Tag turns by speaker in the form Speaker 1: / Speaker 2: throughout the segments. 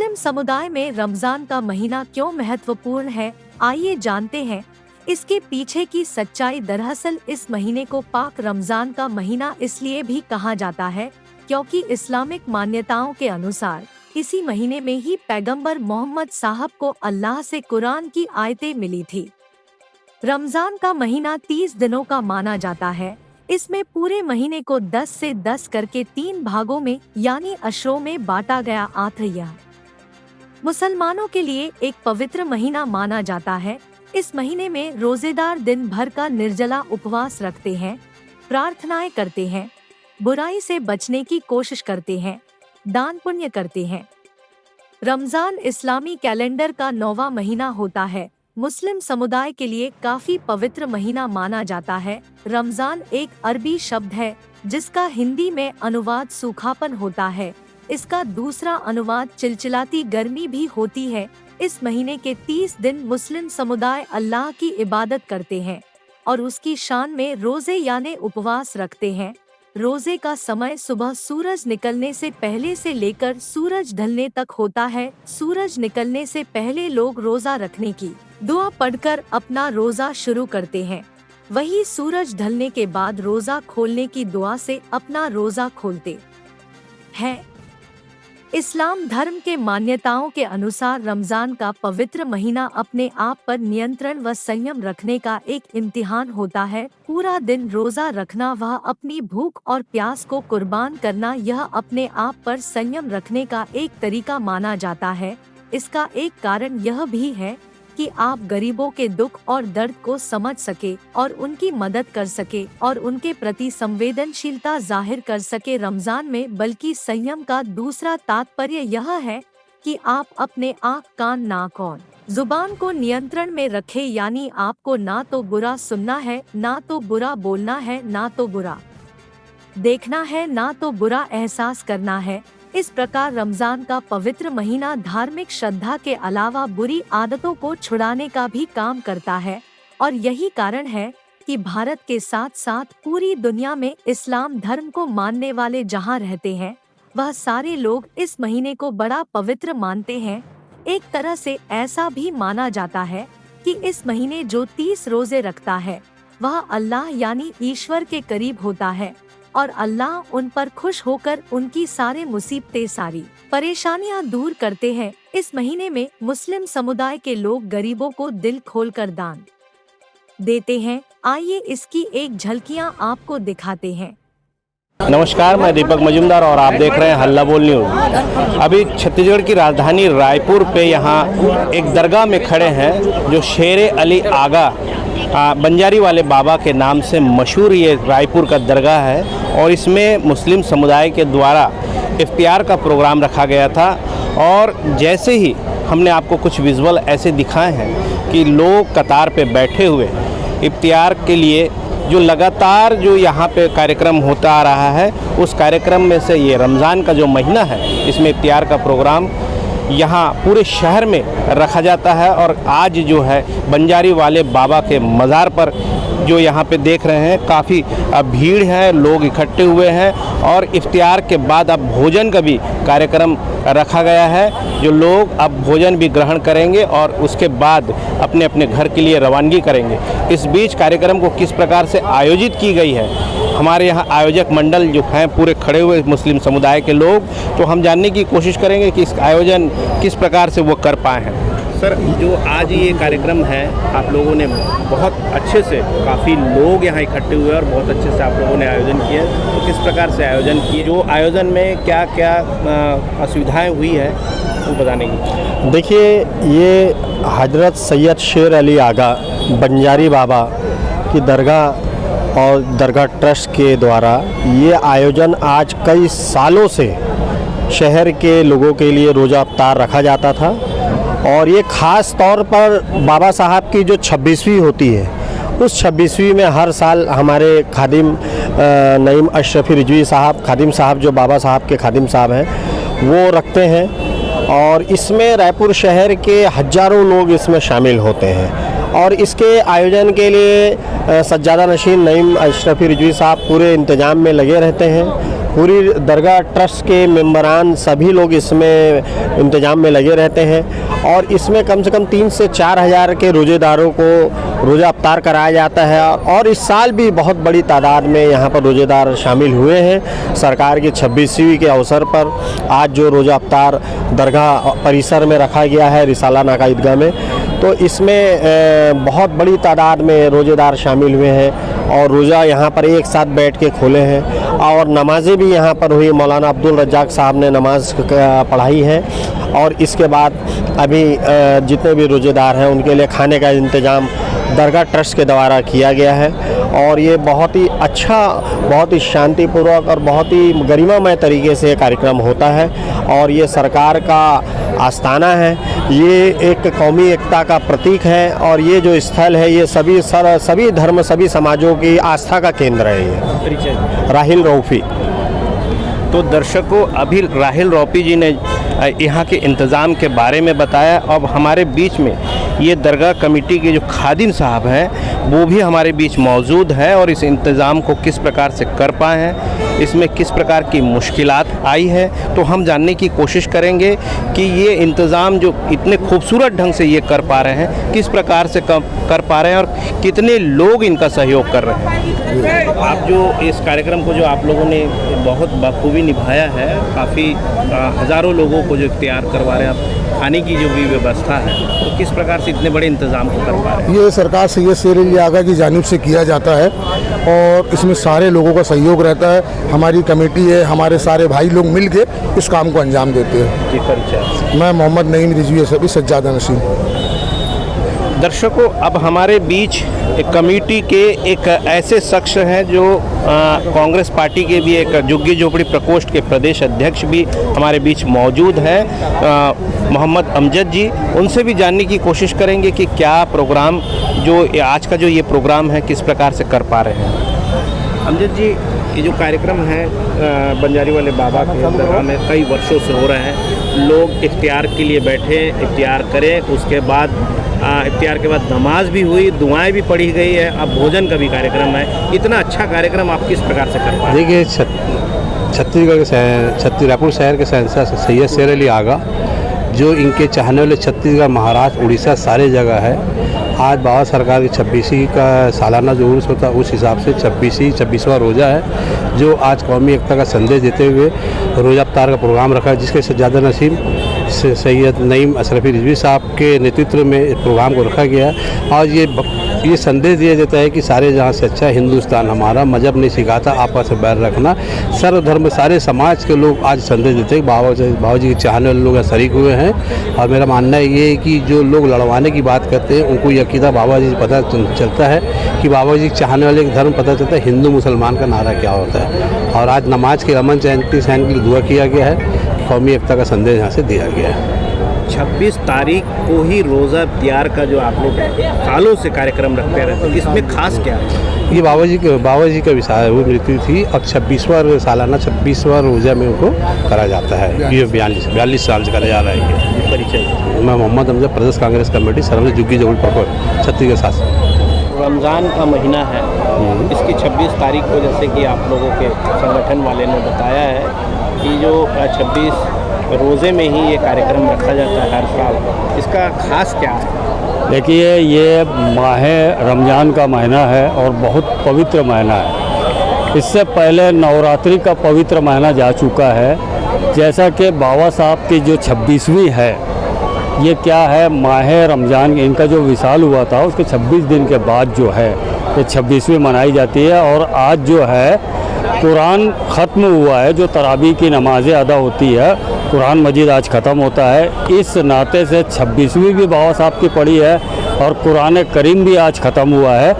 Speaker 1: मुस्लिम समुदाय में रमजान का महीना क्यों महत्वपूर्ण है, आइए जानते हैं इसके पीछे की सच्चाई। दरअसल इस महीने को पाक रमजान का महीना इसलिए भी कहा जाता है क्योंकि इस्लामिक मान्यताओं के अनुसार इसी महीने में ही पैगंबर मोहम्मद साहब को अल्लाह से कुरान की आयतें मिली थी। रमजान का महीना 30 दिनों का माना जाता है। इसमें पूरे महीने को 10 से 10 करके 3 भागों में यानी अशरों में बांटा गया। यह मुसलमानों के लिए एक पवित्र महीना माना जाता है। इस महीने में रोजेदार दिन भर का निर्जला उपवास रखते हैं, प्रार्थनाएं करते हैं, बुराई से बचने की कोशिश करते हैं, दान पुण्य करते हैं। रमजान इस्लामी कैलेंडर का 9वां महीना होता है। मुस्लिम समुदाय के लिए काफी पवित्र महीना माना जाता है। रमजान एक अरबी शब्द है जिसका हिंदी में अनुवाद सूखापन होता है। इसका दूसरा अनुवाद चिलचिलाती गर्मी भी होती है। इस महीने के 30 दिन मुस्लिम समुदाय अल्लाह की इबादत करते हैं और उसकी शान में रोजे यानी उपवास रखते हैं। रोजे का समय सुबह सूरज निकलने से पहले से लेकर सूरज ढलने तक होता है। सूरज निकलने से पहले लोग रोजा रखने की दुआ पढ़कर अपना रोजा शुरू करते हैं। वही सूरज ढलने के बाद रोजा खोलने की दुआ से अपना रोजा खोलते हैं। इस्लाम धर्म के मान्यताओं के अनुसार रमजान का पवित्र महीना अपने आप पर नियंत्रण व संयम रखने का एक इम्तिहान होता है। पूरा दिन रोजा रखना, वह अपनी भूख और प्यास को कुर्बान करना, यह अपने आप पर संयम रखने का एक तरीका माना जाता है। इसका एक कारण यह भी है कि आप गरीबों के दुख और दर्द को समझ सके और उनकी मदद कर सके और उनके प्रति संवेदनशीलता जाहिर कर सके। रमजान में बल्कि संयम का दूसरा तात्पर्य यह है कि आप अपने आँख, कान, नाक और जुबान को नियंत्रण में रखें, यानी आपको ना तो बुरा सुनना है, ना तो बुरा बोलना है, ना तो बुरा देखना है, ना तो बुरा एहसास करना है। इस प्रकार रमजान का पवित्र महीना धार्मिक श्रद्धा के अलावा बुरी आदतों को छुड़ाने का भी काम करता है और यही कारण है कि भारत के साथ साथ पूरी दुनिया में इस्लाम धर्म को मानने वाले जहां रहते हैं, वह सारे लोग इस महीने को बड़ा पवित्र मानते हैं। एक तरह से ऐसा भी माना जाता है कि इस महीने जो 30 रोजे रखता है वह अल्लाह यानी ईश्वर के करीब होता है और अल्लाह उन पर खुश होकर उनकी सारे मुसीबतें, सारी परेशानियां दूर करते हैं। इस महीने में मुस्लिम समुदाय के लोग गरीबों को दिल खोलकर दान देते हैं। आइए इसकी एक झलकियां आपको दिखाते हैं।
Speaker 2: नमस्कार, मैं दीपक मजूमदार और आप देख रहे हैं हल्ला बोल न्यूज़। अभी छत्तीसगढ़ की राजधानी रायपुर पे यहाँ एक दरगाह में खड़े हैं जो शेर अली आगा बंजारी वाले बाबा के नाम से मशहूर ये रायपुर का दरगाह है और इसमें मुस्लिम समुदाय के द्वारा इफ्तियार का प्रोग्राम रखा गया था। और जैसे ही हमने आपको कुछ विजुअल ऐसे दिखाए हैं कि लोग कतार पे बैठे हुए इफ्तियार के लिए जो लगातार जो यहाँ पे कार्यक्रम होता आ रहा है, उस कार्यक्रम में से ये रमज़ान का जो महीना है इसमें इफ्तियार का प्रोग्राम यहाँ पूरे शहर में रखा जाता है। और आज जो है बंजारी वाले बाबा के मज़ार पर जो यहाँ पे देख रहे हैं काफ़ी भीड़ है, लोग इकट्ठे हुए हैं और इफ्तियार के बाद अब भोजन का भी कार्यक्रम रखा गया है। जो लोग अब भोजन भी ग्रहण करेंगे और उसके बाद अपने अपने घर के लिए रवानगी करेंगे। इस बीच कार्यक्रम को किस प्रकार से आयोजित की गई है, हमारे यहाँ आयोजक मंडल जो हैं पूरे खड़े हुए मुस्लिम समुदाय के लोग, तो हम जानने की कोशिश करेंगे कि इस आयोजन किस प्रकार से वो कर पाए हैं। सर, जो आज ये कार्यक्रम है आप लोगों ने बहुत अच्छे से, काफ़ी लोग यहाँ इकट्ठे हुए और बहुत अच्छे से आप लोगों ने आयोजन किया, तो किस प्रकार से आयोजन किए, जो आयोजन में क्या क्या असुविधाएं हुई है वो बताने की।
Speaker 3: देखिए, ये हजरत सैयद शेर अली आगा बंजारी बाबा की दरगाह और दरगाह ट्रस्ट के द्वारा ये आयोजन आज कई सालों से शहर के लोगों के लिए रोज़ा इफ्तार रखा जाता था। और ये ख़ास तौर पर बाबा साहब की जो 26वीं होती है, उस 26वीं में हर साल हमारे खादिम नईम अशरफी रिजवी साहब, खादिम साहब जो बाबा साहब के खादिम साहब हैं, वो रखते हैं। और इसमें रायपुर शहर के हज़ारों लोग इसमें शामिल होते हैं। और इसके आयोजन के लिए सज्जादा नशीन नईम अशरफी रिजवी साहब पूरे इंतज़ाम में लगे रहते हैं। पूरी दरगाह ट्रस्ट के मेंबरान सभी लोग इसमें इंतजाम में लगे रहते हैं और इसमें कम से कम 3 से 4 हज़ार के रोज़ेदारों को रोज़ा अफ्तार कराया जाता है और इस साल भी बहुत बड़ी तादाद में यहाँ पर रोज़ेदार शामिल हुए हैं। सरकार की 26वीं के अवसर पर आज जो रोज़ा अफ्तार दरगाह परिसर में रखा गया है रिसाला नाका ईदगाह में, तो इसमें बहुत बड़ी तादाद में रोज़ेदार शामिल हुए हैं और रोज़ा यहाँ पर एक साथ बैठ के खोले हैं और नमाज़ें भी यहाँ पर हुई। मौलाना अब्दुल रज़्ज़ाक़ साहब ने नमाज पढ़ाई है और इसके बाद अभी जितने भी रोज़ेदार हैं उनके लिए खाने का इंतज़ाम दरगाह ट्रस्ट के द्वारा किया गया है और ये बहुत ही अच्छा, बहुत ही शांतिपूर्वक और बहुत ही गरिमामय तरीके से कार्यक्रम होता है और ये सरकार का आस्थाना है। ये एक कौमी एकता का प्रतीक है और ये जो स्थल है ये सभी धर्म, सभी समाजों की आस्था का केंद्र है। ये राहिल रऊफ़ी।
Speaker 2: तो दर्शकों, अभी राहिल रऊफ़ी जी ने यहाँ के इंतज़ाम के बारे में बताया। अब हमारे बीच में ये दरगाह कमेटी के जो खादिम साहब हैं वो भी हमारे बीच मौजूद है और इस इंतज़ाम को किस प्रकार से कर पाए हैं, इसमें किस प्रकार की मुश्किलात आई है, तो हम जानने की कोशिश करेंगे कि ये इंतज़ाम जो इतने खूबसूरत ढंग से ये कर पा रहे हैं किस प्रकार से कर पा रहे हैं और कितने लोग इनका सहयोग कर रहे हैं। आप जो इस कार्यक्रम को जो आप लोगों ने बहुत बखूबी निभाया है, काफ़ी हज़ारों लोगों को जो इख्तियार करवा रहे हैं, आप खाने की जो भी व्यवस्था है, तो किस प्रकार से इतने बड़े इंतज़ाम को कर पा रहे हैं?
Speaker 4: ये सरकार सैयद शेर अली आगा की जानिब से किया जाता है और इसमें सारे लोगों का सहयोग रहता है। हमारी कमेटी है, हमारे सारे भाई लोग मिल के इस काम को अंजाम देते हैं।
Speaker 2: जी, परिचय।
Speaker 4: मैं मोहम्मद नईम रिजवी सभी सज्जादा नसीम।
Speaker 2: दर्शकों, अब हमारे बीच एक कमेटी के एक ऐसे शख्स हैं जो कांग्रेस पार्टी के भी एक झुग्गी झोपड़ी प्रकोष्ठ के प्रदेश अध्यक्ष भी हमारे बीच मौजूद हैं, मोहम्मद अमजद जी। उनसे भी जानने की कोशिश करेंगे कि क्या प्रोग्राम जो आज का जो ये प्रोग्राम है किस प्रकार से कर पा रहे हैं। अमजद जी, ये जो कार्यक्रम है बंजारी वाले बाबा के दरगाह में कई वर्षों से हो रहा है। लोग इफ्तियार के लिए बैठे, इफ्तियार करें, उसके बाद इफ्तियार के बाद नमाज भी हुई, दुआएं भी पढ़ी गई है, अब भोजन का भी कार्यक्रम है। इतना अच्छा कार्यक्रम आप किस प्रकार से कर पा रहे हैं?
Speaker 5: देखिए, छत्तीसगढ़ के रायपुर शहर के शहंशाह सैयद शेर अली आगा, जो इनके चाहने वाले छत्तीसगढ़, महाराष्ट्र, उड़ीसा सारे जगह है। आज बाबा सरकार की 26वीं का सालाना जो उर्स होता है उस हिसाब से 26वां रोज़ा है, जो आज कौमी एकता का संदेश देते हुए रोज़ा अफ्तार का प्रोग्राम रखा है, जिसके सज्जादा नसीम सैयद नईम अशरफी रिजवी साहब के नेतृत्व में इस प्रोग्राम को रखा गया है। और ये संदेश दिया जाता है कि सारे जहाँ से अच्छा हिंदुस्तान हमारा, मजहब नहीं सिखाता आपस में बैर रखना। सर्वधर्म सारे समाज के लोग आज संदेश देते हैं। बाबा जी के चाहने वाले लोग शरीक हुए हैं और मेरा मानना ये है कि जो लोग लड़वाने की बात करते हैं उनको ये अकीदा बाबा जी पता चलता है कि बाबा जी के चाहने वाले का धर्म पता चलता है, हिंदू मुसलमान का नारा क्या होता है। और आज नमाज के अमन शांति सहन के लिए दुआ किया गया है, कौमी एकता का संदेश यहाँ से दिया गया है।
Speaker 2: 26 तारीख को ही रोज़ा इफ्तियार का जो आप लोग सालों से कार्यक्रम रखते रहते हैं, इसमें खास क्या है?
Speaker 5: ये बाबा जी का विशाल वो मृत्यु थी। अब 26वां रोज़ा में उनको करा जाता है। ये 42 साल से करा जा रहा है। ये
Speaker 2: परिचय।
Speaker 5: मैं मोहम्मद अमजद, प्रदेश कांग्रेस कमेटी सरमद झुग्गी झोपड़ी प्रकोष्ठ छत्तीसगढ़ शासन।
Speaker 2: रमज़ान का महीना है, इसकी 26 तारीख को जैसे कि आप लोगों के संगठन वाले ने बताया है कि जो 26 रोज़े में ही ये कार्यक्रम रखा जाता है हर साल, इसका खास क्या है?
Speaker 6: देखिए, ये माह रमज़ान का महीना है और बहुत पवित्र महीना है। इससे पहले नवरात्रि का पवित्र महीना जा चुका है। जैसा कि बाबा साहब की जो 26वीं है, ये क्या है, माह रमज़ान इनका जो विसाल हुआ था उसके 26 दिन के बाद जो है ये 26वीं मनाई जाती है। और आज जो है कुरान ख़त्म हुआ है, जो तरावी की नमाज़ें अदा होती है, कुरान मजीद आज ख़त्म होता है। इस नाते से 26वीं भी बाबा साहब की पड़ी है और कुरान करीम भी आज ख़त्म हुआ है।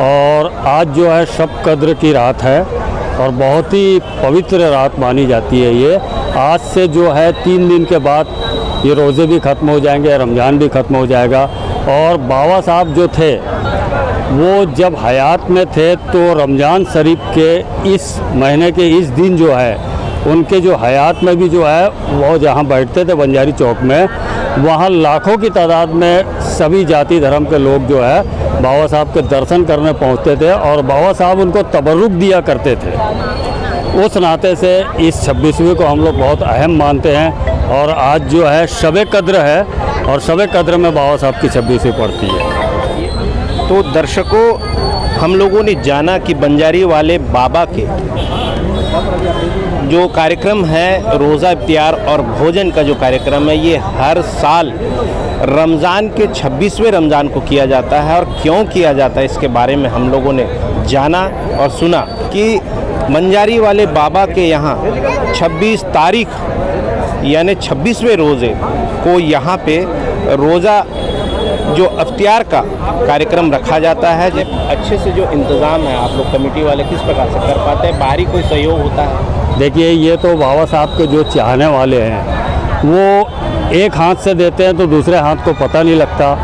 Speaker 6: और आज जो है शब कद्र की रात है और बहुत ही पवित्र रात मानी जाती है। ये आज से जो है 3 दिन के बाद ये रोज़े भी ख़त्म हो जाएंगे, रमज़ान भी ख़त्म हो जाएगा। और बाबा साहब जो थे वो जब हयात में थे तो रमज़ान शरीफ के इस महीने के इस दिन जो है उनके जो हयात में भी जो है वो जहाँ बैठते थे बंजारी चौक में, वहाँ लाखों की तादाद में सभी जाति धर्म के लोग जो है बाबा साहब के दर्शन करने पहुँचते थे और बाबा साहब उनको तबर्रुक दिया करते थे। उस नाते से इस 26वीं को हम लोग बहुत अहम मानते हैं और आज जो है शब कद्र है और शब कद्र में बाबा साहब की 26वीं पड़ती है।
Speaker 2: तो दर्शकों, हम लोगों ने जाना कि बंजारी वाले बाबा के जो कार्यक्रम है रोज़ा इफ्तियार और भोजन का जो कार्यक्रम है, ये हर साल रमज़ान के 26वें रमज़ान को किया जाता है। और क्यों किया जाता है इसके बारे में हम लोगों ने जाना और सुना कि बंजारी वाले बाबा के यहाँ 26 तारीख यानी 26वें रोज़े को यहाँ पे रोज़ा जो इफ्तियार का कार्यक्रम रखा जाता है। जब अच्छे से जो इंतज़ाम है आप लोग कमेटी वाले किस प्रकार से कर पाते हैं, बाहरी कोई सहयोग होता है?
Speaker 6: देखिए, ये तो बाबा साहब के जो चाहने वाले हैं वो एक हाथ से देते हैं तो दूसरे हाथ को पता नहीं लगता।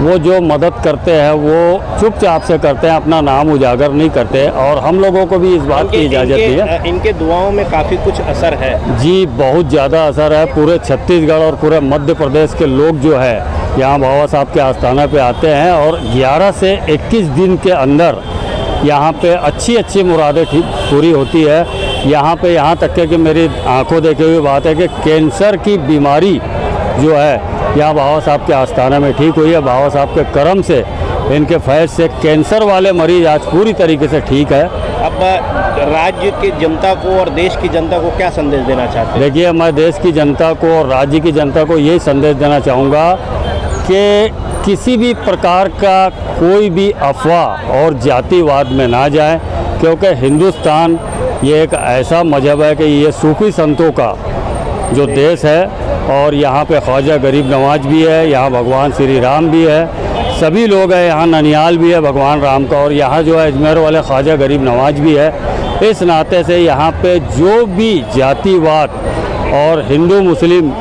Speaker 6: वो जो मदद करते हैं वो चुपचाप से करते हैं, अपना नाम उजागर नहीं करते। और हम लोगों को भी इस बात की इजाज़त दी है।
Speaker 2: इनके दुआओं में काफ़ी कुछ असर है
Speaker 6: जी, बहुत ज़्यादा असर है। पूरे छत्तीसगढ़ और पूरे मध्य प्रदेश के लोग जो है यहाँ बाबा साहब के आस्थाना पे आते हैं और 11 से 21 दिन के अंदर यहाँ पे अच्छी अच्छी मुरादें ठीक पूरी होती है। यहाँ तक कि मेरी आंखों देखे हुई बात है कि कैंसर की बीमारी जो है यहाँ बाबा साहब के आस्थाना में ठीक हुई है। बाबा साहब के करम से, इनके फैज़ से कैंसर वाले मरीज आज पूरी तरीके से ठीक है।
Speaker 2: अब राज्य की जनता को और देश की जनता को क्या संदेश देना चाहते हैं?
Speaker 6: देखिए, मैं देश की जनता को और राज्य की जनता को यही संदेश देना चाहूँगा कि किसी भी प्रकार का कोई भी अफवाह और जातिवाद में ना जाए, क्योंकि हिंदुस्तान ये एक ऐसा मजहब है कि ये सूफी संतों का जो देश है और यहाँ पे ख्वाजा गरीब नवाज भी है, यहाँ भगवान श्री राम भी है, सभी लोग हैं। यहाँ ननिहाल भी है भगवान राम का और यहाँ जो है अजमेर वाले ख्वाजा गरीब नवाज भी है। इस नाते से यहाँ पे जो भी जातिवाद और हिंदू मुस्लिम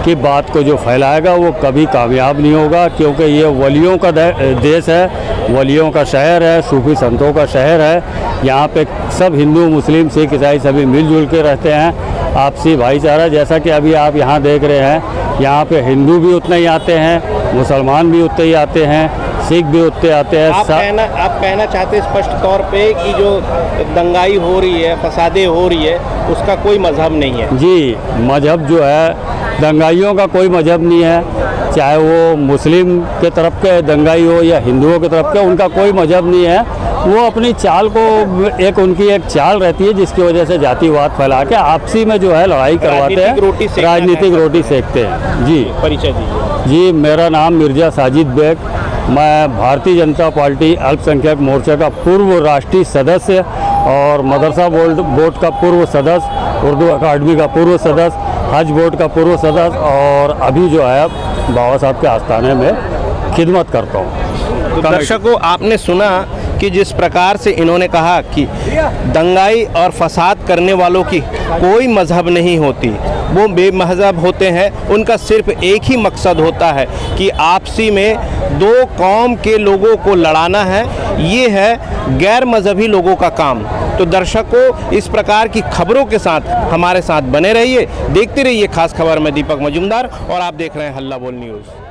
Speaker 6: की बात को जो फैलाएगा वो कभी कामयाब नहीं होगा, क्योंकि ये वलियों का देश है, वलियों का शहर है, सूफी संतों का शहर है। यहाँ पे सब हिंदू मुस्लिम सिख ईसाई सभी मिलजुल के रहते हैं, आपसी भाईचारा। जैसा कि अभी आप यहाँ देख रहे हैं, यहाँ पे हिंदू भी उतने ही आते हैं, मुसलमान भी उतने ही आते हैं, सिख भी उतने आते हैं।
Speaker 2: आप कहना चाहते हैं स्पष्ट तौर पे कि जो दंगाई हो रही है, फसादे हो रही है, उसका कोई मजहब नहीं है? जी,
Speaker 6: मजहब जो है, दंगाइयों का कोई मजहब नहीं है। चाहे वो मुस्लिम के तरफ के दंगाई हो या हिंदुओं की तरफ के, उनका कोई मजहब नहीं है। वो अपनी चाल को उनकी एक चाल रहती है जिसकी वजह से जातिवाद फैला के आपसी में जो है लड़ाई करवाते हैं, राजनीतिक रोटी सेकते हैं। जी, परिचय दीजिए। जी, मेरा नाम मिर्ज़ा साजिद बेग, मैं भारतीय जनता पार्टी अल्पसंख्यक मोर्चा का पूर्व राष्ट्रीय सदस्य और मदरसा बोर्ड का पूर्व सदस्य, उर्दू अकादमी का पूर्व सदस्य, हज बोर्ड का पूर्व सदस्य और अभी जो है बाबा साहब के आस्थाने में खिदमत करता हूँ।
Speaker 2: तो दर्शकों, आपने सुना कि जिस प्रकार से इन्होंने कहा कि दंगाई और फसाद करने वालों की कोई मजहब नहीं होती, वो बेमहजब होते हैं। उनका सिर्फ एक ही मकसद होता है कि आपसी में दो कौम के लोगों को लड़ाना है। ये है गैर मजहबी लोगों का काम। तो दर्शकों, इस प्रकार की खबरों के साथ हमारे साथ बने रहिए, देखते रहिए खास खबर में दीपक मजूमदार और आप देख रहे हैं हल्ला बोल न्यूज़।